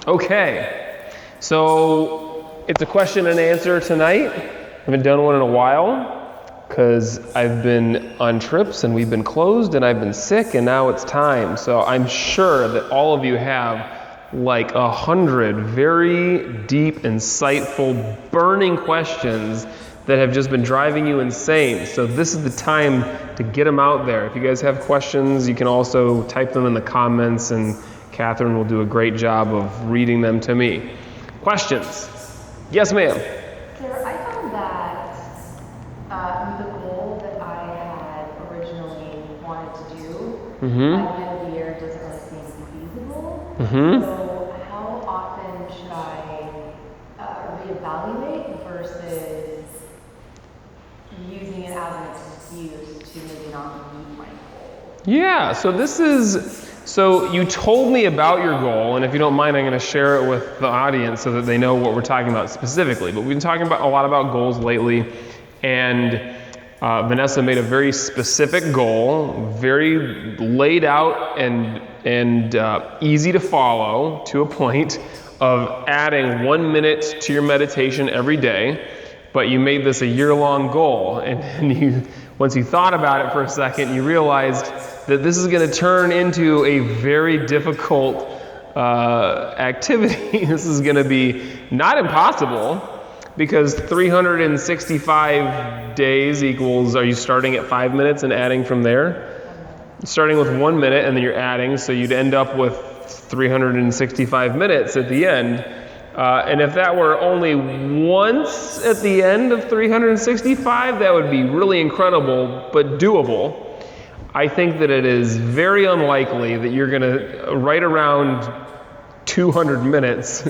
Okay, so it's a question and answer tonight. I haven't done one in a while because I've been on trips and we've been closed and I've been sick and now it's time. So I'm sure that all of you have like 100 very deep, insightful, burning questions that have just been driving you insane. So this is the time to get them out there. If you guys have questions, you can also type them in the comments and Katherine will do a great job of reading them to me. Questions? Yes, ma'am. Sir, I found that the goal that I had originally wanted to do by the end of the year doesn't really seem feasible. So how often should I reevaluate versus using it as an excuse to maybe not meet my goal? Yeah, so you told me about your goal, and if you don't mind, I'm going to share it with the audience so that they know what we're talking about specifically. But we've been talking about a lot about goals lately, and Vanessa made a very specific goal, very laid out and easy to follow to a point of adding 1 minute to your meditation every day. But you made this a year-long goal, and once you thought about it for a second, you realized that this is going to turn into a very difficult activity. This is going to be not impossible, because 365 days equals, are you starting at 5 minutes and adding from there? Starting with 1 minute and then you're adding, so you'd end up with 365 minutes at the end. And if that were only once at the end of 365, that would be really incredible, but doable. I think that it is very unlikely that you're going to, right around 200 minutes,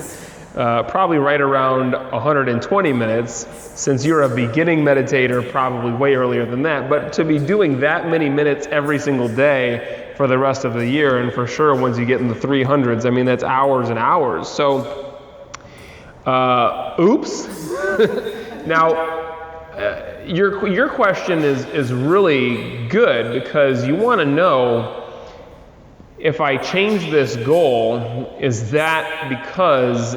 probably right around 120 minutes, since you're a beginning meditator, probably way earlier than that, but to be doing that many minutes every single day for the rest of the year, and for sure once you get in the 300s, I mean, that's hours and hours. So, oops. Now, your question is really good, because you want to know, if I change this goal, is that because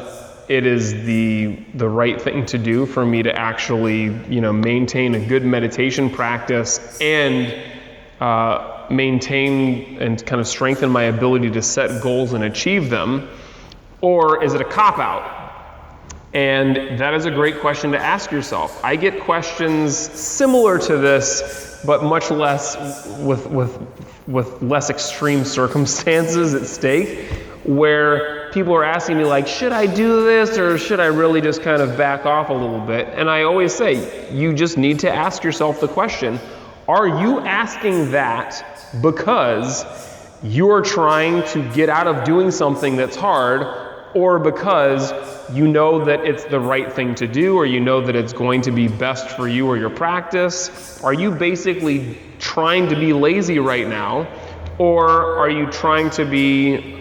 it is the right thing to do for me to actually, maintain a good meditation practice and maintain and kind of strengthen my ability to set goals and achieve them, or is it a cop-out? And that is a great question to ask yourself. I get questions similar to this, but much less with less extreme circumstances at stake, where people are asking me like, should I do this, or should I really just kind of back off a little bit? And I always say, you just need to ask yourself the question, are you asking that because you're trying to get out of doing something that's hard, or because you know that it's the right thing to do, or you know that it's going to be best for you or your practice? Are you basically trying to be lazy right now, or are you trying to be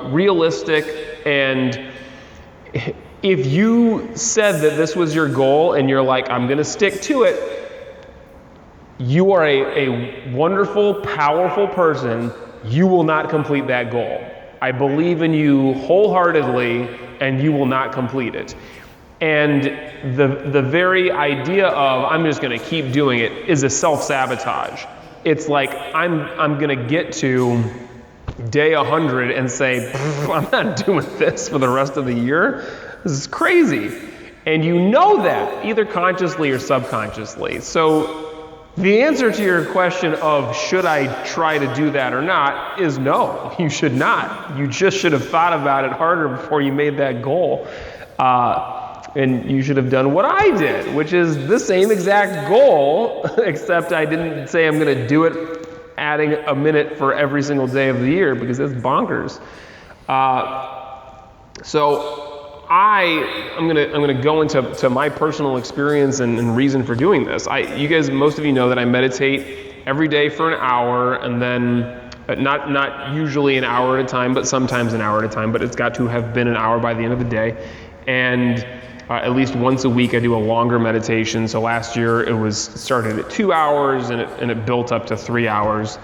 realistic? And if you said that this was your goal and you're like, I'm going to stick to it, you are a wonderful, powerful person. You will not complete that goal. I believe in you wholeheartedly, and you will not complete it. And the very idea of I'm just going to keep doing it is a self-sabotage. It's like I'm going to get to day 100 and say, I'm not doing this for the rest of the year. This is crazy. And you know that, either consciously or subconsciously. So the answer to your question of should I try to do that or not is no, you should not. You just should have thought about it harder before you made that goal. And you should have done what I did, which is the same exact goal, except I didn't say I'm going to do it adding a minute for every single day of the year, because that's bonkers. So I'm gonna go into my personal experience and reason for doing this. You guys, most of you know that I meditate every day for an hour, and then not usually an hour at a time, but sometimes an hour at a time. But it's got to have been an hour by the end of the day, and at least once a week I do a longer meditation. So last year it started at 2 hours, and it built up to 3 hours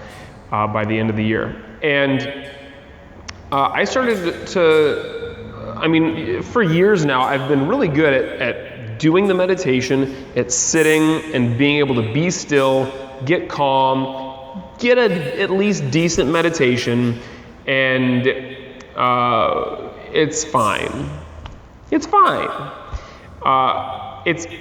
by the end of the year. And I I mean, for years now, I've been really good at doing the meditation, at sitting and being able to be still, get calm, get at least decent meditation, and it's fine. It's fine.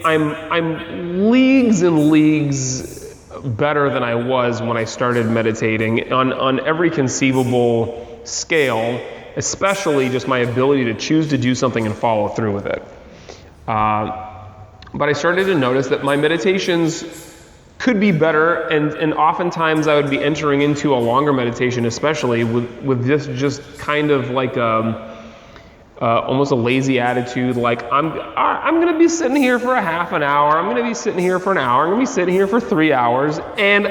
I'm leagues and leagues better than I was when I started meditating on every conceivable scale, especially just my ability to choose to do something and follow through with it. But I started to notice that my meditations could be better, and oftentimes I would be entering into a longer meditation, especially with this just kind of like almost a lazy attitude, like I'm going to be sitting here for a half an hour, I'm going to be sitting here for an hour, I'm going to be sitting here for 3 hours, and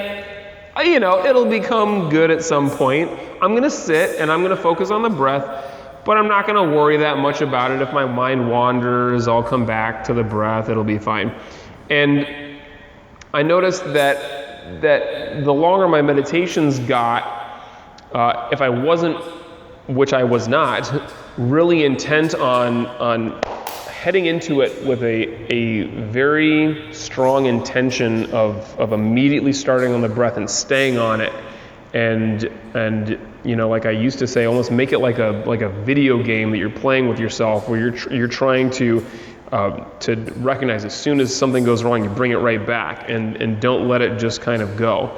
it'll become good at some point. I'm going to sit and I'm going to focus on the breath, but I'm not going to worry that much about it. If my mind wanders, I'll come back to the breath, it'll be fine. And I noticed that the longer my meditations got, if I wasn't, which I was not, really intent on heading into it with a very strong intention of immediately starting on the breath and staying on it, and like I used to say, almost make it like a video game that you're playing with yourself, where you're trying to recognize as soon as something goes wrong, you bring it right back and don't let it just kind of go.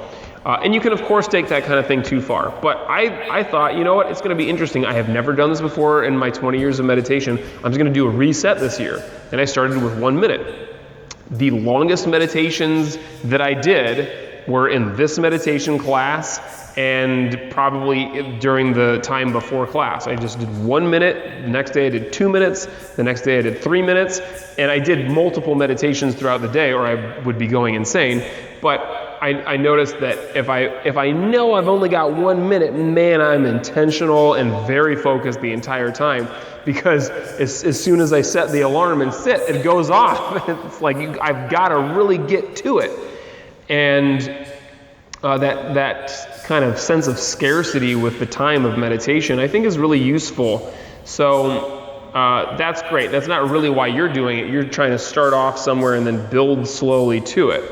And you can, of course, take that kind of thing too far. But I thought, you know what, it's going to be interesting. I have never done this before in my 20 years of meditation. I'm just going to do a reset this year. And I started with 1 minute. The longest meditations that I did were in this meditation class and probably during the time before class. I just did 1 minute. The next day I did 2 minutes. The next day I did 3 minutes. And I did multiple meditations throughout the day, or I would be going insane. But I noticed that if I know I've only got 1 minute, man, I'm intentional and very focused the entire time, because as soon as I set the alarm and sit, it goes off. It's like I've got to really get to it. And that kind of sense of scarcity with the time of meditation, I think, is really useful. So that's great. That's not really why you're doing it. You're trying to start off somewhere and then build slowly to it.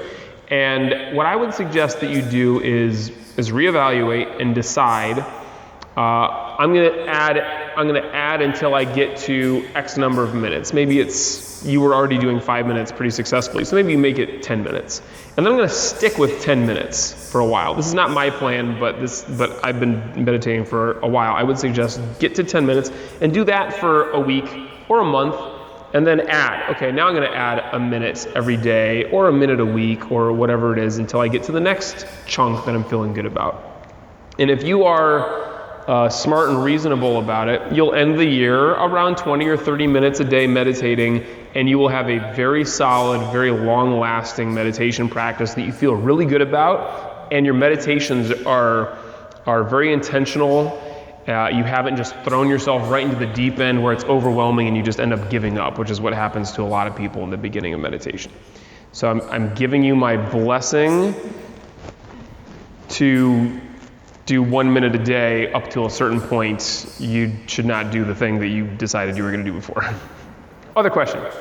And what I would suggest that you do is reevaluate and decide, I'm going to add until I get to X number of minutes. Maybe you were already doing 5 minutes pretty successfully, so maybe you make it 10 minutes. And then I'm going to stick with 10 minutes for a while. This is not my plan, but I've been meditating for a while. I would suggest get to 10 minutes and do that for a week or a month. And then add, okay, now I'm going to add a minute every day, or a minute a week, or whatever it is, until I get to the next chunk that I'm feeling good about. And if you are smart and reasonable about it, you'll end the year around 20 or 30 minutes a day meditating, and you will have a very solid, very long-lasting meditation practice that you feel really good about, and your meditations are very intentional. You haven't just thrown yourself right into the deep end where it's overwhelming and you just end up giving up, which is what happens to a lot of people in the beginning of meditation. So I'm giving you my blessing to do 1 minute a day up to a certain point. You should not do the thing that you decided you were going to do before. Other question? What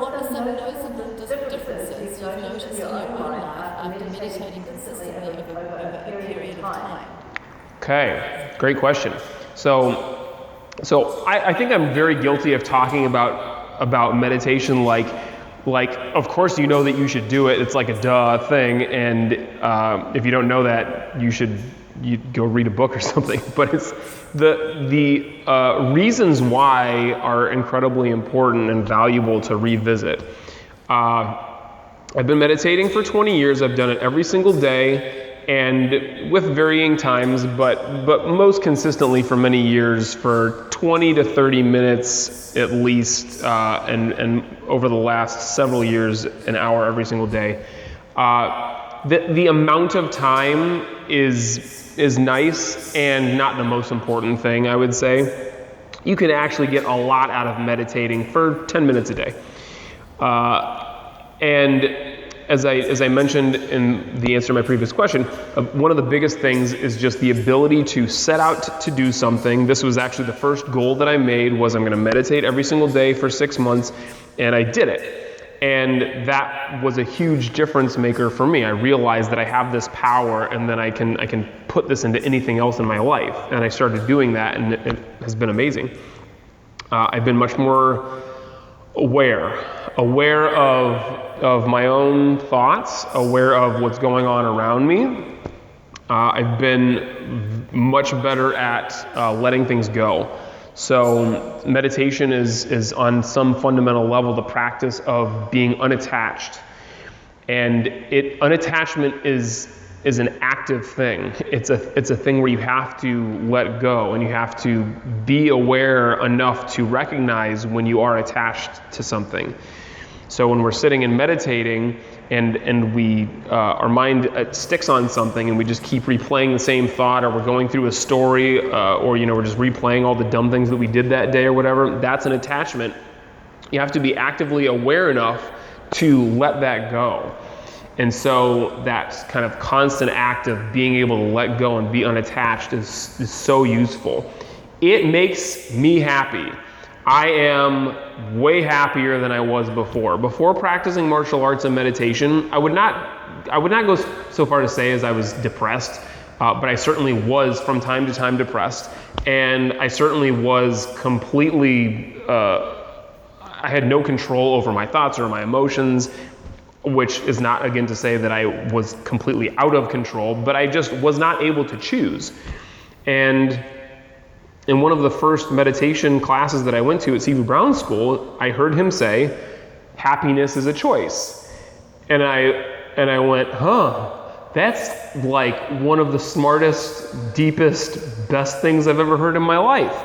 are some noticeable differences you've noticed in your own life after meditating consistently over a period of time? Okay, great question. So I think I'm very guilty of talking about meditation like of course you know that you should do it. It's like a duh thing, and if you don't know that, you'd go read a book or something. But it's the reasons why are incredibly important and valuable to revisit. I've been meditating for 20 years. I've done it every single day, and with varying times, but most consistently for many years, for 20 to 30 minutes at least, and over the last several years, an hour every single day. The amount of time is nice and not the most important thing, I would say. You can actually get a lot out of meditating for 10 minutes a day. And as I mentioned in the answer to my previous question, one of the biggest things is just the ability to set out to do something. This was actually the first goal that I made, was I'm going to meditate every single day for 6 months, and I did it. And that was a huge difference maker for me. I realized that I have this power, and then I can put this into anything else in my life. And I started doing that, and it has been amazing. I've been much more aware of my own thoughts, aware of what's going on around me. I've been much better at letting things go. So meditation is on some fundamental level the practice of being unattached. And unattachment is an active thing. It's a thing where you have to let go, and you have to be aware enough to recognize when you are attached to something. So when we're sitting and meditating, and we our mind sticks on something, and we just keep replaying the same thought, or we're going through a story, or we're just replaying all the dumb things that we did that day or whatever, that's an attachment. You have to be actively aware enough to let that go. And so that kind of constant act of being able to let go and be unattached is so useful. It makes me happy. I am way happier than I was before. Before practicing martial arts and meditation, I would not go so far to say as I was depressed, but I certainly was from time to time depressed, and I certainly was completely, I had no control over my thoughts or my emotions, which is not, again, to say that I was completely out of control, but I just was not able to choose. And in one of the first meditation classes that I went to at C.V. Brown School, I heard him say, happiness is a choice. And I went, that's like one of the smartest, deepest, best things I've ever heard in my life.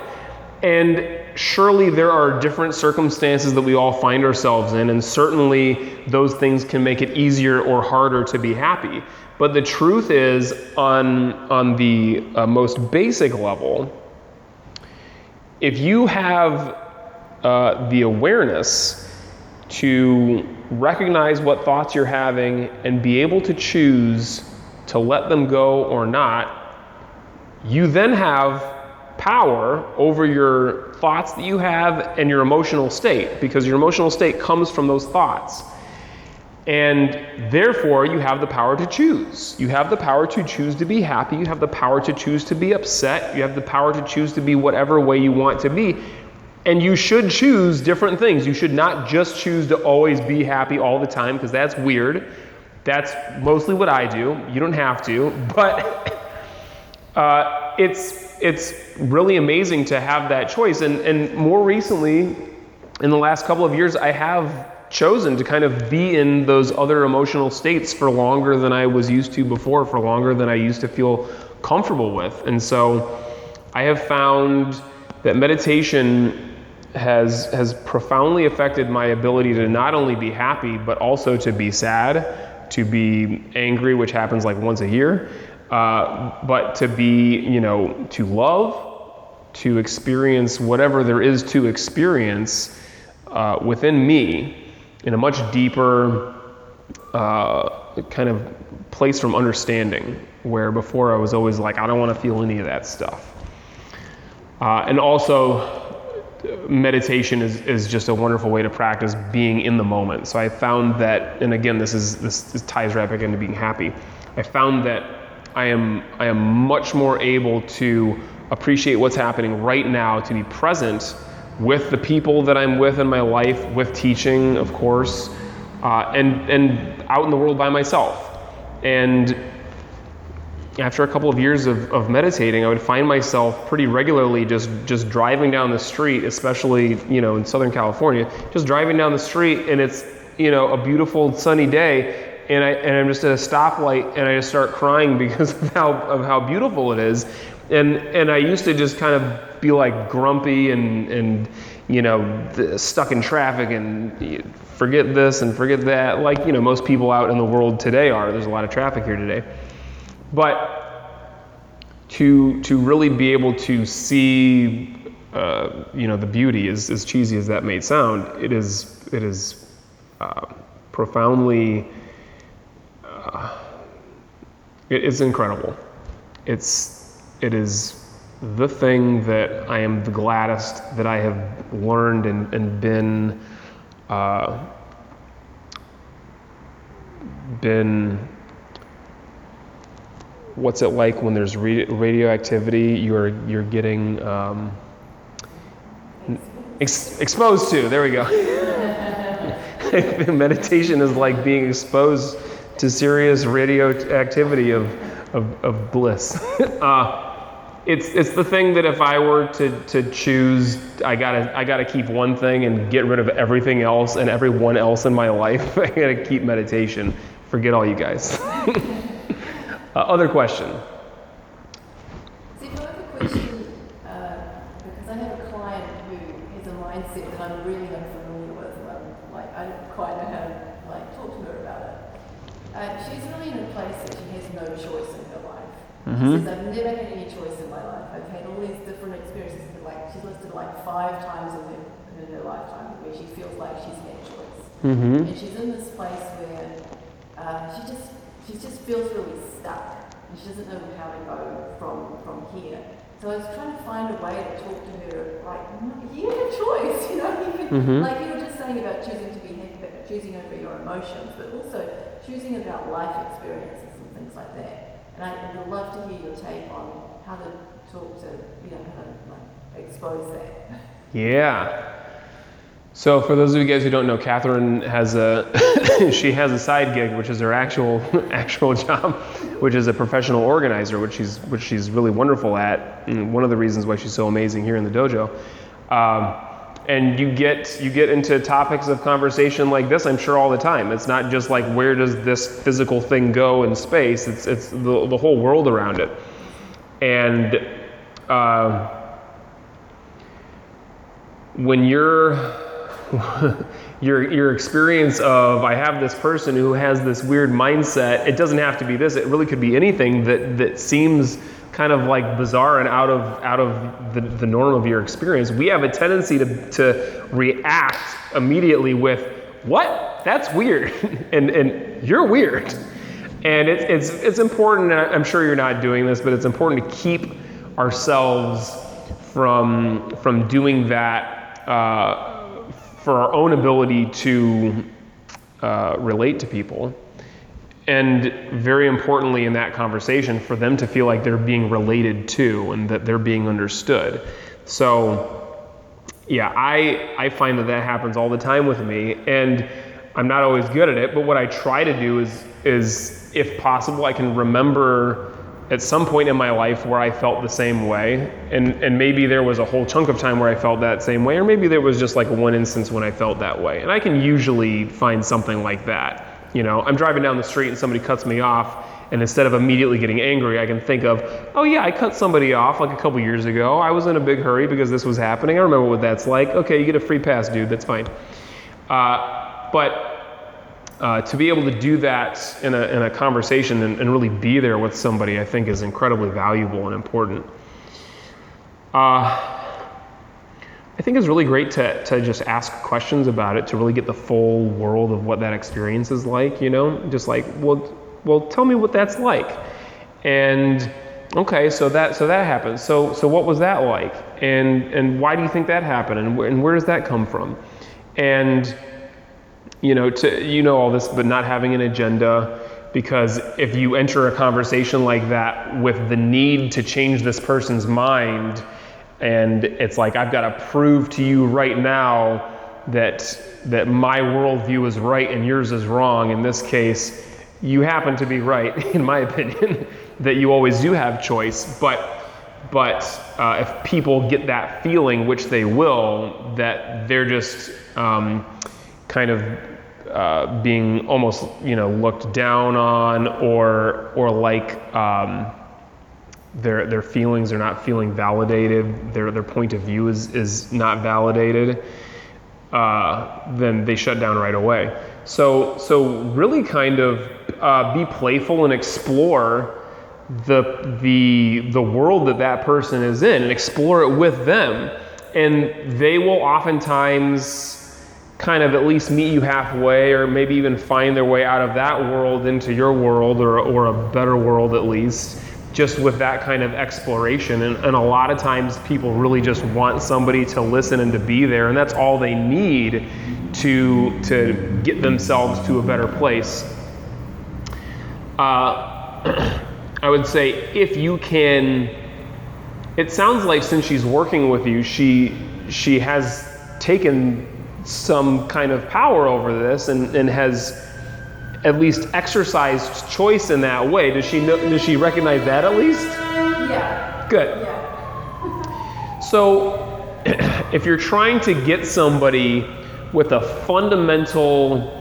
And surely there are different circumstances that we all find ourselves in, and certainly those things can make it easier or harder to be happy. But the truth is, on the most basic level, if you have the awareness to recognize what thoughts you're having and be able to choose to let them go or not, you then have power over your thoughts that you have and your emotional state, because your emotional state comes from those thoughts. And therefore, you have the power to choose. You have the power to choose to be happy. You have the power to choose to be upset. You have the power to choose to be whatever way you want to be. And you should choose different things. You should not just choose to always be happy all the time, because that's weird. That's mostly what I do. You don't have to. But it's really amazing to have that choice. And more recently, in the last couple of years, I have chosen to kind of be in those other emotional states for longer than I was used to before, for longer than I used to feel comfortable with. And so I have found that meditation has profoundly affected my ability to not only be happy, but also to be sad, to be angry, which happens like once a year, but to be, to love, to experience whatever there is to experience within me in a much deeper kind of place from understanding, where before I was always like, I don't want to feel any of that stuff. And also, meditation is just a wonderful way to practice being in the moment. So I found that, and again, this ties right back into being happy. I found that I am much more able to appreciate what's happening right now, to be present with the people that I'm with in my life, with teaching, of course, and out in the world by myself. And after a couple of years of meditating, I would find myself pretty regularly just driving down the street, especially, in Southern California, just driving down the street, and it's, a beautiful sunny day, and I'm just at a stoplight, and I just start crying because of how beautiful it is. And I used to just kind of be like grumpy and stuck in traffic and forget this and forget that, like most people out in the world today are. There's a lot of traffic here today. But to really be able to see the beauty, as cheesy as that may sound, it is profoundly It's incredible. It is the thing that I am the gladdest that I have learned and been what's it like when there's radioactivity you're getting exposed to. There we go. Meditation is like being exposed to serious radioactivity of bliss. It's the thing that if I were to choose, I gotta keep one thing and get rid of everything else and everyone else in my life. I gotta keep meditation. Forget all you guys. Other question. See, I have a question, because I have a client who has a mindset that I'm really unfamiliar with, and I don't quite know how to talk to her about it. She's really in a place that she has no choice in her life. She says, I've never had any choice in my life. I've had all these different experiences, she's listed 5 times in her lifetime where she feels like she's had choice. And she's in this place where she just feels really stuck, and she doesn't know how to go from here. So I was trying to find a way to talk to her, you have a choice, you can, like you were just saying about choosing to be happy, choosing over your emotions, but also choosing about life experiences and things like that. And I would love to hear your take on how to talk to, how to expose that. Yeah. So for those of you guys who don't know, Katherine has she has a side gig, which is her actual job, which is a professional organizer, which she's really wonderful at, and one of the reasons why she's so amazing here in the dojo. And you get into topics of conversation like this, I'm sure, all the time. It's not just like, where does this physical thing go in space? It's the whole world around it. And when your experience of, I have this person who has this weird mindset, it doesn't have to be this, it really could be anything that seems kind of like bizarre and out of the norm of your experience. We have a tendency to react immediately with, what? That's weird, and you're weird. And it's important, and I'm sure you're not doing this, but it's important to keep ourselves from doing that for our own ability to relate to people. And very importantly in that conversation, for them to feel like they're being related to and that they're being understood. So yeah, I find that happens all the time with me, and I'm not always good at it, but what I try to do is if possible, I can remember at some point in my life where I felt the same way, and maybe there was a whole chunk of time where I felt that same way, or maybe there was just like one instance when I felt that way, and I can usually find something like that. I'm driving down the street and somebody cuts me off, and instead of immediately getting angry, I can think of, oh yeah, I cut somebody off like a couple years ago. I was in a big hurry because this was happening. I remember what that's like. Okay, you get a free pass, dude, that's fine. But to be able to do that in a conversation and really be there with somebody, I think is incredibly valuable and important. I think it's really great to just ask questions about it, to really get the full world of what that experience is like, just like, well, tell me what that's like. And okay, so that happened. So what was that like? And why do you think that happened? And where does that come from? And all this, but not having an agenda, because if you enter a conversation like that with the need to change this person's mind, and it's like, I've got to prove to you right now that my worldview is right and yours is wrong. In this case, you happen to be right, in my opinion, that you always do have choice. But if people get that feeling, which they will, that they're just kind of being almost looked down on, or like their feelings are not feeling validated, their point of view is not validated, then they shut down right away. So really kind of be playful and explore the world that person is in, and explore it with them. And they will oftentimes kind of at least meet you halfway, or maybe even find their way out of that world into your world, or a better world at least, just with that kind of exploration. And a lot of times people really just want somebody to listen and to be there, and that's all they need to get themselves to a better place. I would say, if you can, it sounds like since she's working with you, she has taken some kind of power over this, and has at least exercised choice in that way. Does she recognize that at least? Yeah. Good. Yeah. So if you're trying to get somebody with a fundamental,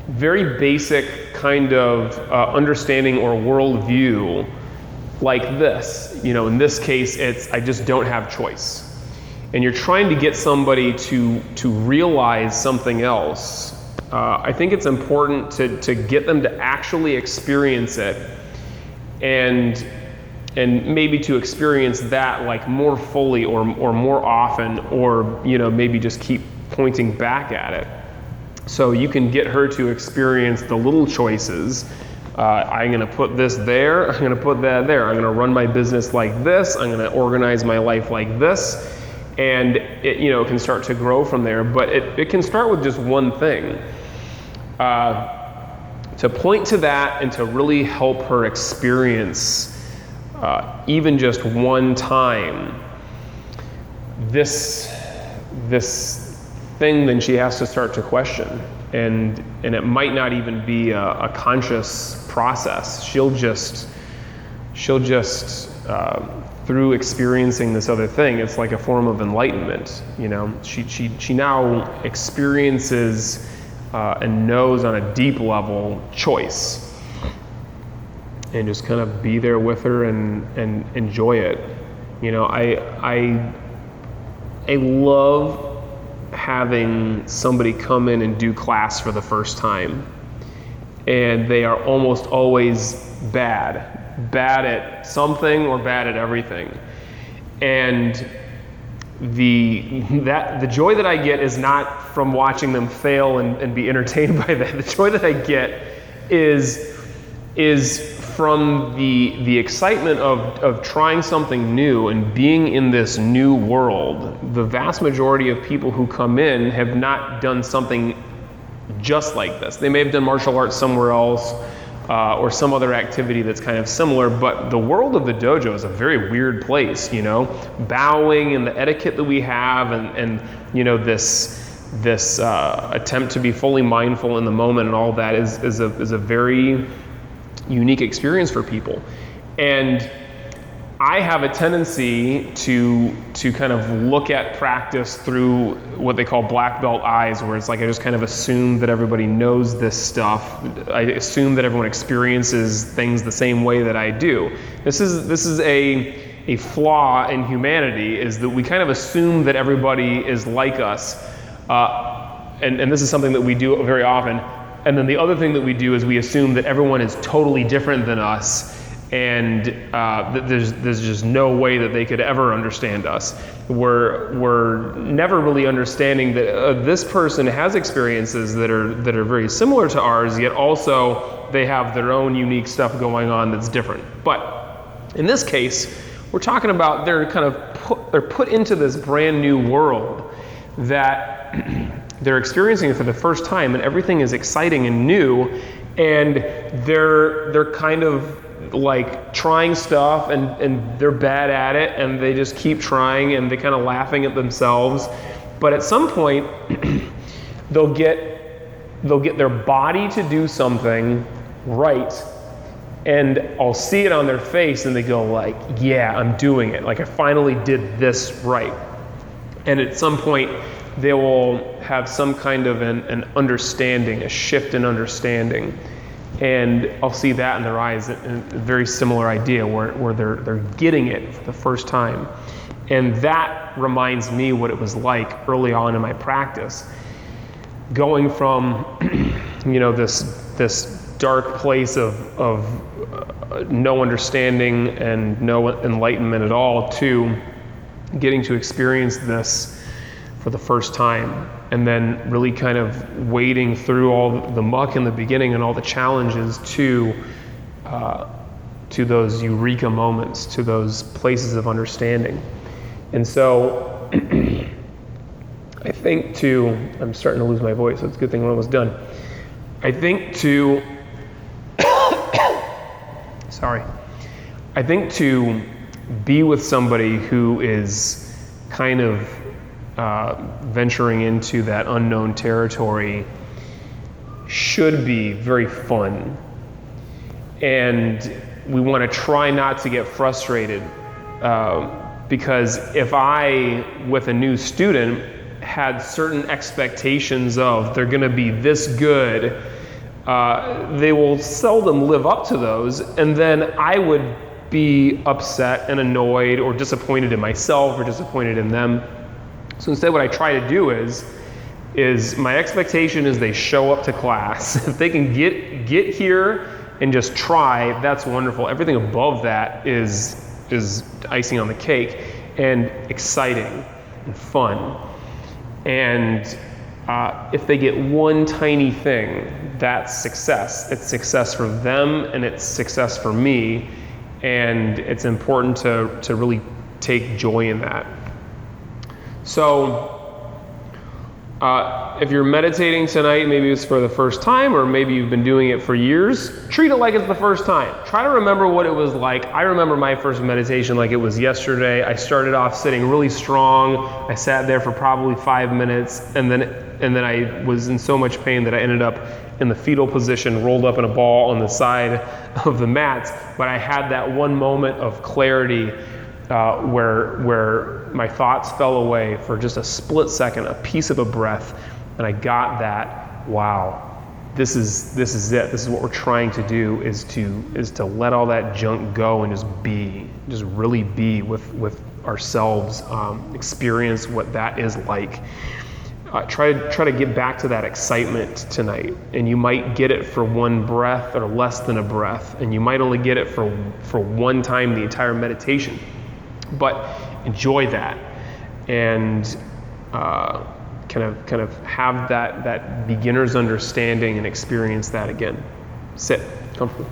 very basic kind of understanding or worldview like this, in this case, it's I just don't have choice. And you're trying to get somebody to realize something else, I think it's important to get them to actually experience it, and maybe to experience that like more fully or more often, or maybe just keep pointing back at it. So you can get her to experience the little choices. I'm going to put this there, I'm going to put that there, I'm going to run my business like this, I'm going to organize my life like this. And it can start to grow from there, but it can start with just one thing. To point to that and to really help her experience, even just one time, this thing, then she has to start to question. And it might not even be a conscious process. She'll just through experiencing this other thing, it's like a form of enlightenment. She now experiences and knows on a deep level choice, and just kind of be there with her and enjoy it. I love having somebody come in and do class for the first time, and they are almost always bad at something or bad at everything. And the joy that I get is not from watching them fail and be entertained by that. The joy that I get is from the excitement of trying something new and being in this new world. The vast majority of people who come in have not done something just like this. They may have done martial arts somewhere else, or some other activity that's kind of similar, but the world of the dojo is a very weird place, bowing and the etiquette that we have, and this attempt to be fully mindful in the moment and all that is a very unique experience for people. And I have a tendency to kind of look at practice through what they call black belt eyes, where it's like I just kind of assume that everybody knows this stuff. I assume that everyone experiences things the same way that I do. This is a flaw in humanity, is that we kind of assume that everybody is like us, and this is something that we do very often. And then the other thing that we do is we assume that everyone is totally different than us, and there's just no way that they could ever understand us. We're never really understanding that this person has experiences that are very similar to ours, yet also they have their own unique stuff going on that's different. But in this case, we're talking about they're put into this brand new world that they're experiencing it for the first time, and everything is exciting and new, and they're kind of like trying stuff, and they're bad at it, and they just keep trying, and they kind of laughing at themselves. But at some point they'll get their body to do something right, and I'll see it on their face, and they go like, yeah, I'm doing it, like I finally did this right. And at some point they will have some kind of an understanding, a shift in understanding. And I'll see that in their eyes, a very similar idea where they're getting it for the first time. And that reminds me what it was like early on in my practice. Going from, this dark place of no understanding and no enlightenment at all, to getting to experience this for the first time. and then really kind of wading through all the muck in the beginning and all the challenges to those eureka moments, to those places of understanding. And so I think I'm starting to lose my voice, so it's a good thing we're almost done. I think to be with somebody who is kind of venturing into that unknown territory should be very fun. And we want to try not to get frustrated, because if I, with a new student, had certain expectations of they're going to be this good, they will seldom live up to those, and then I would be upset and annoyed or disappointed in myself or disappointed in them. So instead what I try to do is my expectation is they show up to class. If they can get here and just try, that's wonderful. Everything above that is icing on the cake and exciting and fun. And if they get one tiny thing, that's success. It's success for them and it's success for me. And it's important to really take joy in that. So if you're meditating tonight, maybe it's for the first time, or maybe you've been doing it for years, treat it like it's the first time. Try to remember what it was like. I remember my first meditation like it was yesterday. I started off sitting really strong. I sat there for probably 5 minutes, and then I was in so much pain that I ended up in the fetal position, rolled up in a ball on the side of the mats. But I had that one moment of clarity where my thoughts fell away for just a split second, a piece of a breath, and I got that, wow, this is it. This is what we're trying to do, is to let all that junk go and just really be with ourselves, experience what that is like. Try to get back to that excitement tonight, and you might get it for one breath or less than a breath, and you might only get it for one time the entire meditation. But enjoy that, and kind of have that beginner's understanding and experience that again. Sit comfortably.